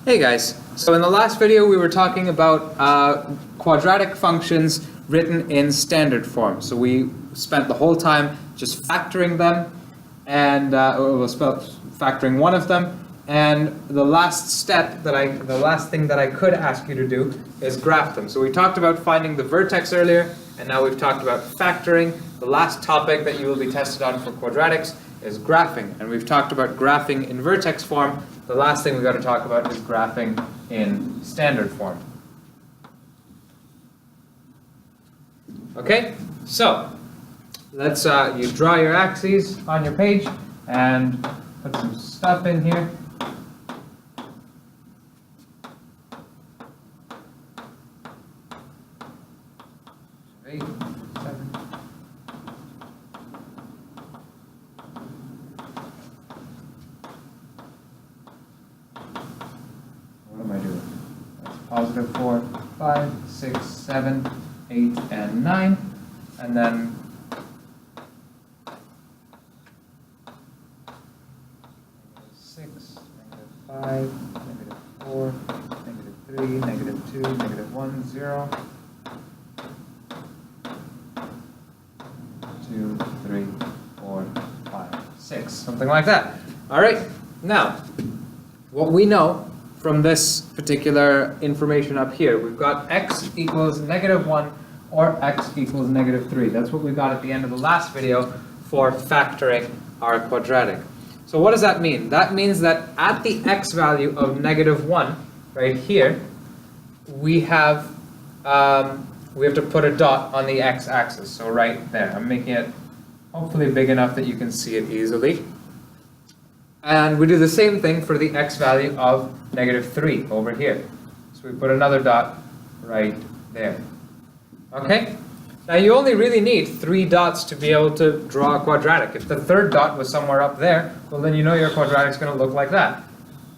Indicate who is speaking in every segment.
Speaker 1: Hey guys, so in the last video we were talking about quadratic functions written in standard form. So we spent the whole time just factoring them, and factoring one of them, and the last thing that I could ask you to do is graph them. So we talked about finding the vertex earlier, and now we've talked about factoring. The last topic that you will be tested on for quadratics is graphing, and we've talked about graphing in vertex form. The last thing we've got to talk about is graphing in standard form. Okay, so let's you draw your axes on your page and put some stuff in here. Eight, 7. What am I doing? That's positive 4, 5, 6, 7, 8, and 9, and then -5, -4, -3, -2, -1, 0, 2, 3, 4, 5, 6, something like that. All right, now, what we know from this particular information up here, we've got x equals -1 or x equals -3. That's what we got at the end of the last video for factoring our quadratic. So what does that mean? That means that at the x value of -1, right here, we have to put a dot on the x-axis. So right there, I'm making it hopefully big enough that you can see it easily. And we do the same thing for the x value of -3 over here. So we put another dot right there. Okay? Now you only really need 3 dots to be able to draw a quadratic. If the third dot was somewhere up there, well then you know your quadratic's going to look like that.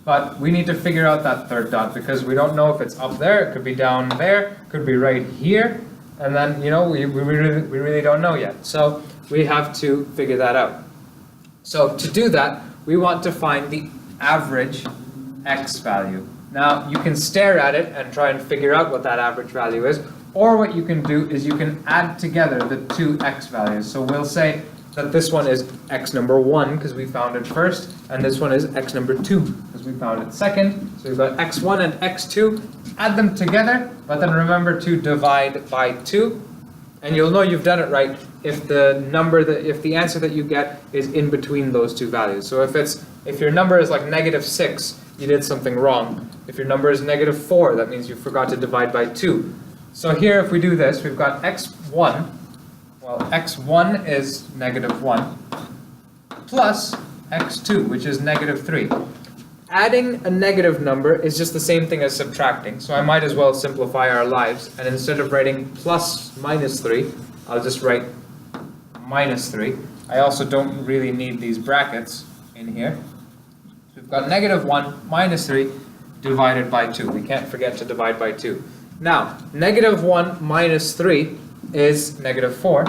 Speaker 1: But we need to figure out that third dot because we don't know if it's up there, it could be down there, it could be right here, and then we really don't know yet. So we have to figure that out. So to do that, we want to find the average x value. Now you can stare at it and try and figure out what that average value is, or what you can do is you can add together the two x values. So we'll say that this one is x number 1 because we found it first, and this one is x number 2 because we found it second. So we've got x1 and x2, add them together, but then remember to divide by 2, and you'll know you've done it right if the answer that you get is in between those two values. So if your number is like -6, you did something wrong. If your number is -4, that means you forgot to divide by 2. So here, if we do this, we've got x1. Well, x1 is -1 plus x2, which is -3. Adding a negative number is just the same thing as subtracting, so I might as well simplify our lives, and instead of writing plus -3, I'll just write -3. I also don't really need these brackets in here. So we've got -1 minus 3 divided by 2. We can't forget to divide by 2. Now, -1 minus 3 is -4,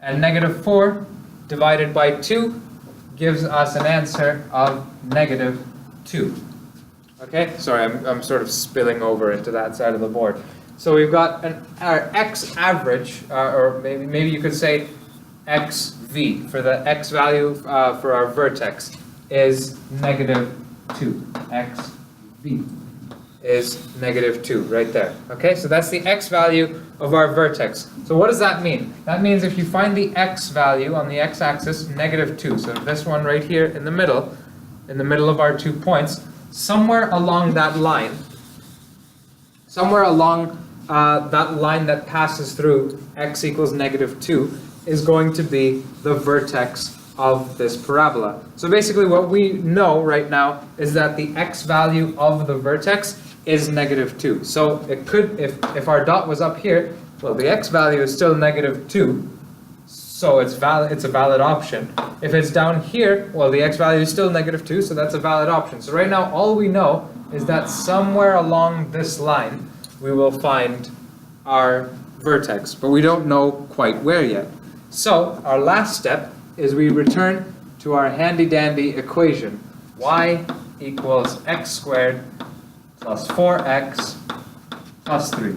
Speaker 1: and -4 divided by 2 gives us an answer of -2. Okay, sorry, I'm sort of spilling over into that side of the board. So we've got our x average, or maybe you could say xv for the x value for our vertex is -2. xv is -2 right there. Okay, so that's the x value of our vertex. So what does that mean? That means if you find the x value on the x-axis, -2, so this one right here in the middle of our 2 points, somewhere along that line that passes through x equals -2 is going to be the vertex of this parabola. So basically what we know right now is that the x value of the vertex is -2. So it could, if our dot was up here, well, the x value is still -2, so it's a valid option. If it's down here, well, the x value is still -2, so that's a valid option. So right now, all we know is that somewhere along this line, we will find our vertex, but we don't know quite where yet. So our last step is we return to our handy-dandy equation. Y equals x squared plus 4x plus 3.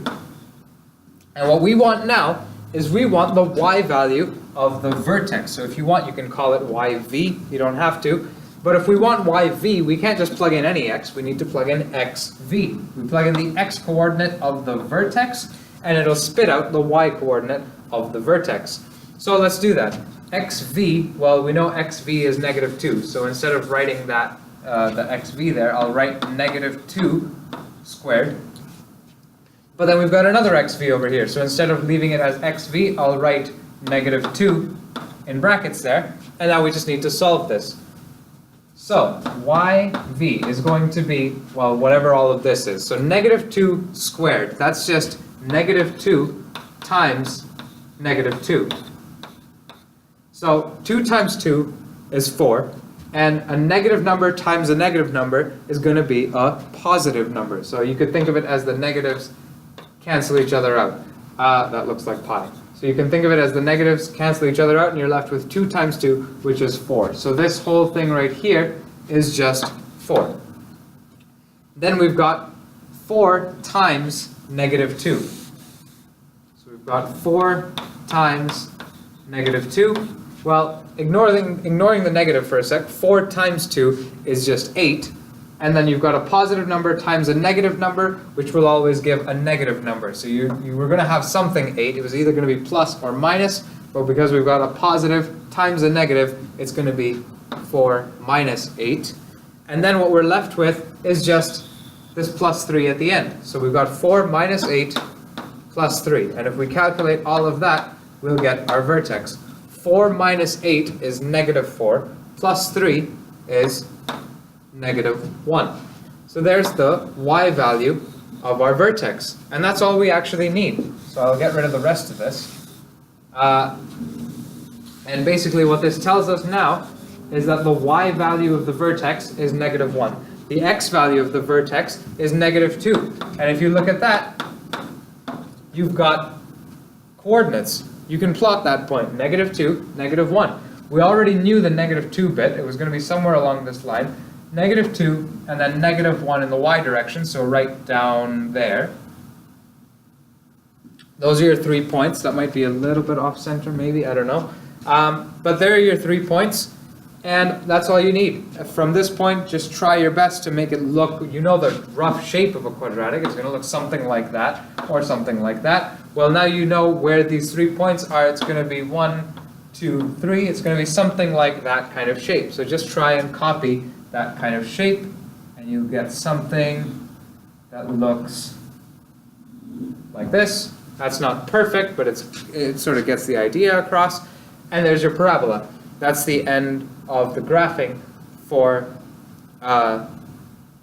Speaker 1: And what we want now is we want the y value of the vertex. So if you want, you can call it yv. You don't have to. But if we want yv, we can't just plug in any x. We need to plug in xv. We plug in the x coordinate of the vertex, and it'll spit out the y coordinate of the vertex. So let's do that. xv, well, we know xv is negative 2. So instead of writing that, the xv there, I'll write negative 2 squared. But then we've got another xv over here. So instead of leaving it as xv, I'll write negative 2 in brackets there. And now we just need to solve this. So yv is going to be, well, whatever all of this is. So negative 2 squared, that's just negative 2 times negative 2. So 2 times 2 is 4. And a negative number times a negative number is going to be a positive number. So you could think of it as the negatives cancel each other out. That looks like pi. So you can think of it as the negatives cancel each other out, and you're left with 2 times 2, which is 4. So this whole thing right here is just 4. Then we've got 4 times negative 2. So we've got 4 times negative 2. Well, ignoring the negative for a sec, 4 times 2 is just 8. And then you've got a positive number times a negative number, which will always give a negative number. So you were going to have something 8. It was either going to be plus or minus, but because we've got a positive times a negative, it's going to be 4 minus 8. And then what we're left with is just this plus 3 at the end. So we've got 4 minus 8 plus 3. And if we calculate all of that, we'll get our vertex. 4 minus 8 is negative 4, plus 3 is negative 1. So there's the y value of our vertex. And that's all we actually need. So I'll get rid of the rest of this. And basically what this tells us now is that the y value of the vertex is negative 1. The x value of the vertex is negative 2. And if you look at that, you've got coordinates. You can plot that point, negative 2, negative 1. We already knew the negative 2 bit. It was going to be somewhere along this line. Negative 2, and then negative 1 in the y direction, so right down there. Those are your 3 points. That might be a little bit off center, maybe, I don't know. But there are your 3 points, and that's all you need. From this point, just try your best to make it look, you know the rough shape of a quadratic. It's going to look something like that, or something like that. Well, now you know where these 3 points are. It's going to be 1, 2, 3. It's going to be something like that kind of shape. So just try and copy that kind of shape, and you'll get something that looks like this. That's not perfect, but it sort of gets the idea across. And there's your parabola. That's the end of the graphing for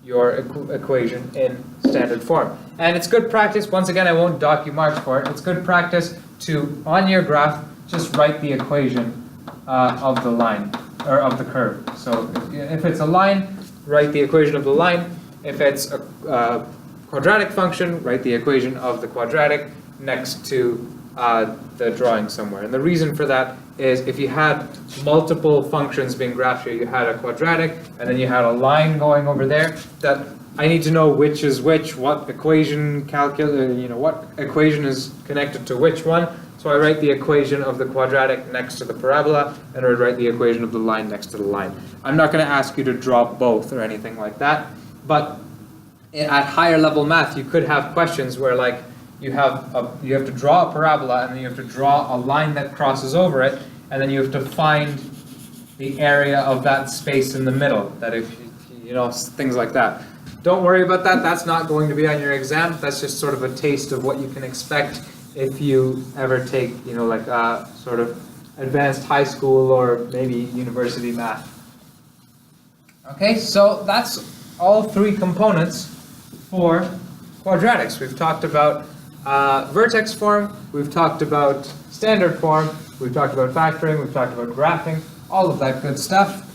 Speaker 1: your equation in standard form. And it's good practice. Once again, I won't dock you marks for it. It's good practice to, on your graph, just write the equation of the line, or of the curve. So if it's a line, write the equation of the line. If it's a quadratic function, write the equation of the quadratic next to the drawing somewhere. And the reason for that is if you had multiple functions being graphed here, you had a quadratic, and then you had a line going over there, that I need to know which is which, what equation what equation is connected to which one. So I write the equation of the quadratic next to the parabola, and I write the equation of the line next to the line. I'm not going to ask you to draw both or anything like that, but at higher level math, you could have questions where like you have to draw a parabola, and then you have to draw a line that crosses over it, and then you have to find the area of that space in the middle. That if things like that. Don't worry about that. That's not going to be on your exam. That's just sort of a taste of what you can expect if you ever take, sort of advanced high school or maybe university math. Okay, so that's all 3 components for quadratics. We've talked about vertex form, we've talked about standard form, we've talked about factoring, we've talked about graphing, all of that good stuff.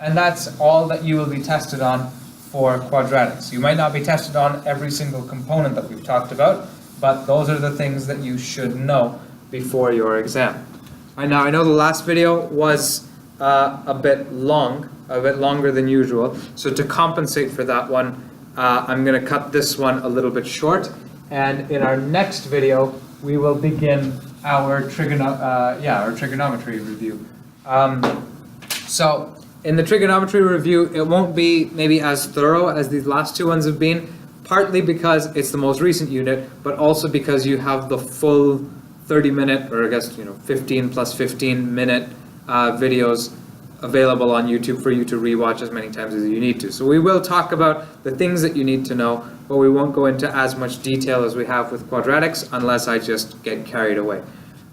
Speaker 1: And that's all that you will be tested on for quadratics. You might not be tested on every single component that we've talked about, but those are the things that you should know before your exam. Right now, I know the last video was a bit long, a bit longer than usual. So to compensate for that one, I'm going to cut this one a little bit short. And in our next video, we will begin our trigonometry review. So in the trigonometry review, it won't be maybe as thorough as these last two ones have been, partly because it's the most recent unit, but also because you have the full 30-minute, or I guess 15 plus 15-minute videos available on YouTube for you to rewatch as many times as you need to. So we will talk about the things that you need to know, but we won't go into as much detail as we have with quadratics unless I just get carried away.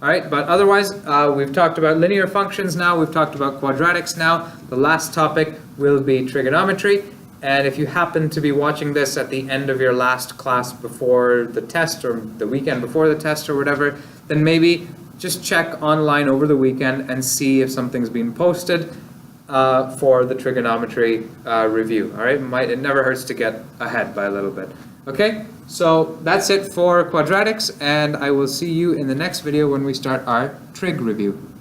Speaker 1: All right, but otherwise, we've talked about linear functions now, we've talked about quadratics now. The last topic will be trigonometry. And if you happen to be watching this at the end of your last class before the test, or the weekend before the test or whatever, then maybe just check online over the weekend and see if something's been posted for the trigonometry review. All right, it never hurts to get ahead by a little bit. Okay, so that's it for quadratics, and I will see you in the next video when we start our trig review.